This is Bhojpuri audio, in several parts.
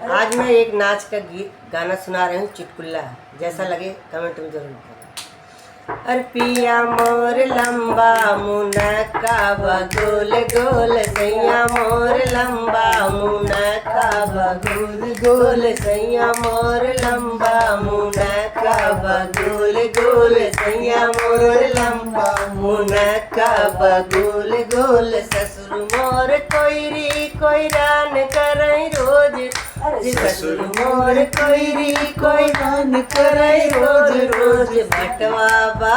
आज मैं एक नाच का गाना सुना रही हूँ, चुटकुला। जैसा लगे कमेंट में जरूर करें। अरे पिया मोर लंबा मुनक्का गोल गोल सैया मोर लंबा मुनक्का गोल गोल सैया मोर लंबा मुनक्का गोल गोल सैया मोर लंबा मुनक्का गोल गोल ससुर मोर कोईरी कोईरान करई रोज ससुर मोर कोईरी कोईरान करई रोज रोज भटवा बा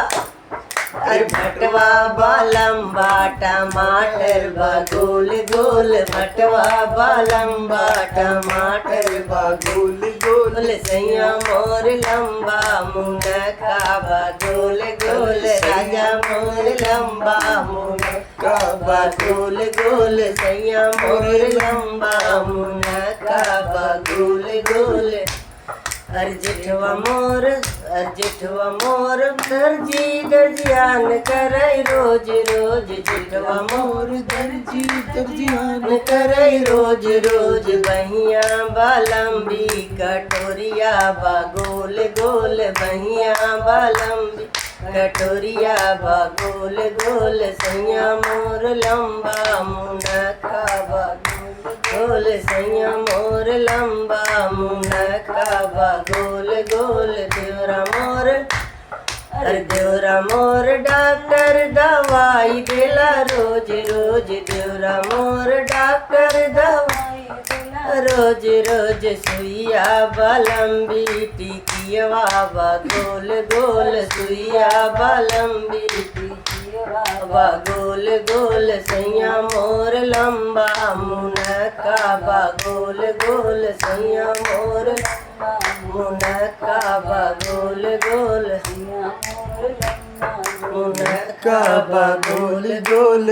अरे भटवा बा लंबा टमाटर बा गोल गोल भटवा बा लंबा टमाटर बा गोल गोल सैया मोर लंबा मुनक्का बा गोल गोल राजा मोर लंबा मुनक्का बा गोल गोल सैया मोर लंबा मुनक्का बा गोल गोल। अरे जेठवा मोर दर्जी दर्जियान करई रोज रोज जेठवा मोर दर्जी दर्जियान करई रोज रोज बहिया बालंबी कटोरिया बा गोल गोल बहिया बालंबी कटोरिया बा गोल गोल सैया मोर लंबा मुनक्का बा गोल सैया मोर लंबा मुनक्का बा गोल गोल देवरा मोर अरे देवरा मोर डॉक्टर दवाई देला रोज रोज देवरा मोर डॉक्टर दवाई देला रोज रोज सुइया बालंबी टिकियवा बा गोल गोल सुइया बालंबी टिकियवा बा गोल गोल सैया मोर लंबा मुनक्का बा गोल गोल सैया मोर मुनक्का बा गोल गोल मुनक्का बा गोल गोल।